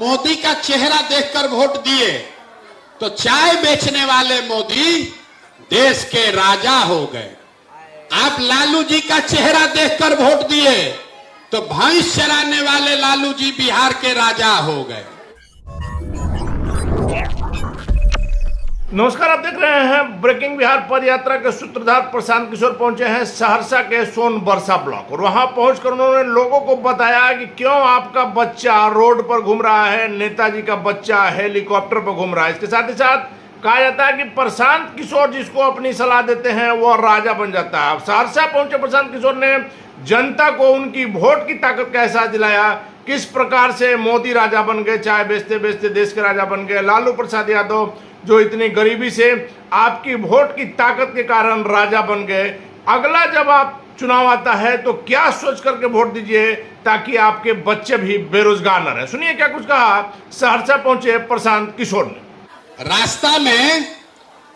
मोदी का चेहरा देखकर वोट दिए तो चाय बेचने वाले मोदी देश के राजा हो गए। आप लालू जी का चेहरा देखकर वोट दिए तो भैंस चराने वाले लालू जी बिहार के राजा हो गए। नमस्कार, आप देख रहे हैं ब्रेकिंग बिहार। पद यात्रा के सूत्रधार प्रशांत किशोर पहुंचे हैं सहरसा के सोनबरसा ब्लॉक और वहां पहुंचकर उन्होंने लोगों को बताया कि क्यों आपका बच्चा रोड पर घूम रहा है, नेताजी का बच्चा हेलीकॉप्टर पर घूम रहा है। इसके साथ ही साथ कहा जाता है कि प्रशांत किशोर जिसको अपनी सलाह देते हैं वो राजा बन जाता है। अब सहरसा पहुंचे प्रशांत किशोर ने जनता को उनकी वोट की ताकत का एहसास दिलाया, किस प्रकार से मोदी राजा बन गए, चाय बेचते बेचते देश के राजा बन गए। लालू प्रसाद यादव जो इतनी गरीबी से आपकी वोट की ताकत के कारण राजा बन गए। अगला जब आप चुनाव आता है तो क्या सोच करके वोट दीजिए ताकि आपके बच्चे भी बेरोजगार न रहे। सुनिए क्या कुछ कहा सहरसा पहुंचे प्रशांत किशोर ने। रास्ता में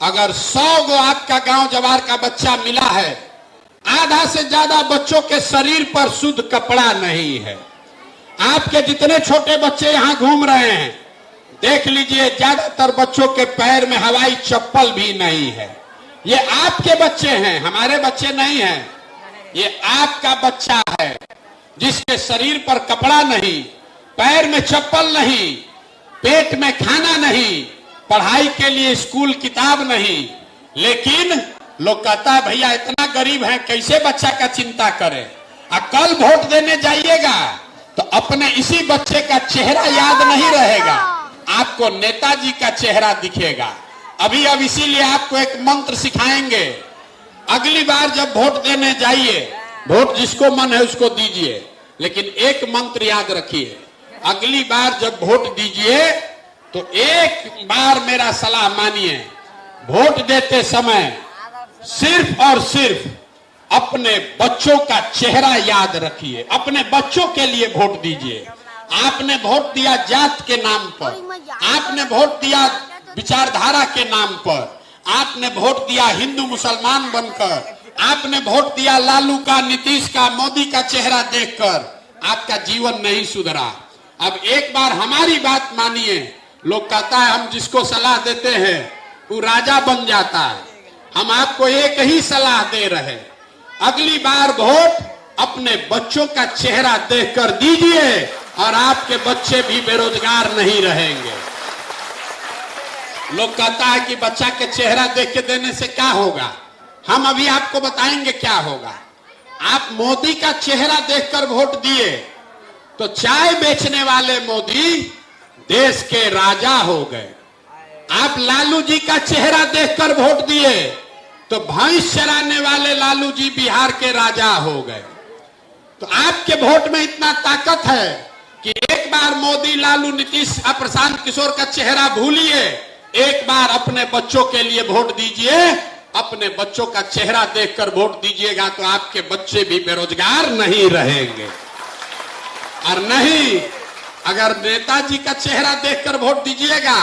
अगर 100 गो आपका गांव जवार का बच्चा मिला है, आधा से ज्यादा बच्चों के शरीर पर शुद्ध कपड़ा नहीं है। आपके जितने छोटे बच्चे यहां घूम रहे हैं देख लीजिए, ज्यादातर बच्चों के पैर में हवाई चप्पल भी नहीं है। ये आपके बच्चे हैं, हमारे बच्चे नहीं हैं। ये आपका बच्चा है जिसके शरीर पर कपड़ा नहीं, पैर में चप्पल नहीं, पेट में खाना नहीं, पढ़ाई के लिए स्कूल किताब नहीं। लेकिन लोग कहता है भैया इतना गरीब है कैसे बच्चा का चिंता करे। कल वोट देने जाइएगा तो अपने इसी बच्चे का चेहरा याद नहीं रहेगा, आपको नेताजी का चेहरा दिखेगा। अब इसीलिए आपको एक मंत्र सिखाएंगे। अगली बार जब वोट देने जाइए, वोट जिसको मन है उसको दीजिए, लेकिन एक मंत्र याद रखिए, अगली बार जब वोट दीजिए तो एक बार मेरा सलाह मानिए, वोट देते समय सिर्फ और सिर्फ अपने बच्चों का चेहरा याद रखिए। अपने बच्चों के लिए वोट दीजिए। आपने वोट दिया जात के नाम पर, आपने वोट दिया विचारधारा के नाम पर, आपने वोट दिया हिंदू मुसलमान बनकर, आपने वोट दिया लालू का, नीतीश का, मोदी का चेहरा देखकर, आपका जीवन नहीं सुधरा। अब एक बार हमारी बात मानिए। लोग कहता है हम जिसको सलाह देते हैं वो राजा बन जाता है। हम आपको एक ही सलाह दे रहे हैं, अगली बार वोट अपने बच्चों का चेहरा देखकर दीजिए और आपके बच्चे भी बेरोजगार नहीं रहेंगे। लोग कहता है कि बच्चा के चेहरा देख के देने से क्या होगा, हम अभी आपको बताएंगे क्या होगा। आप मोदी का चेहरा देखकर वोट दिए तो चाय बेचने वाले मोदी देश के राजा हो गए। आप लालू जी का चेहरा देखकर वोट दिए तो भैंस चराने वाले लालू जी बिहार के राजा हो गए। तो आपके वोट में इतना ताकत है कि एक बार मोदी, लालू, नीतीश, प्रशांत किशोर का चेहरा भूलिए, एक बार अपने बच्चों के लिए वोट दीजिए। अपने बच्चों का चेहरा देखकर वोट दीजिएगा तो आपके बच्चे भी बेरोजगार नहीं रहेंगे। और नहीं, अगर नेताजी का चेहरा देखकर वोट दीजिएगा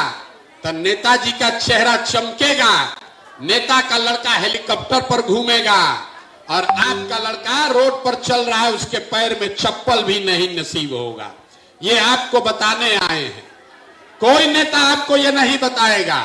तो नेताजी का चेहरा चमकेगा, नेता का लड़का हेलीकॉप्टर पर घूमेगा और आपका लड़का रोड पर चल रहा है, उसके पैर में चप्पल भी नहीं नसीब होगा। ये आपको बताने आए हैं, कोई नेता आपको ये नहीं बताएगा।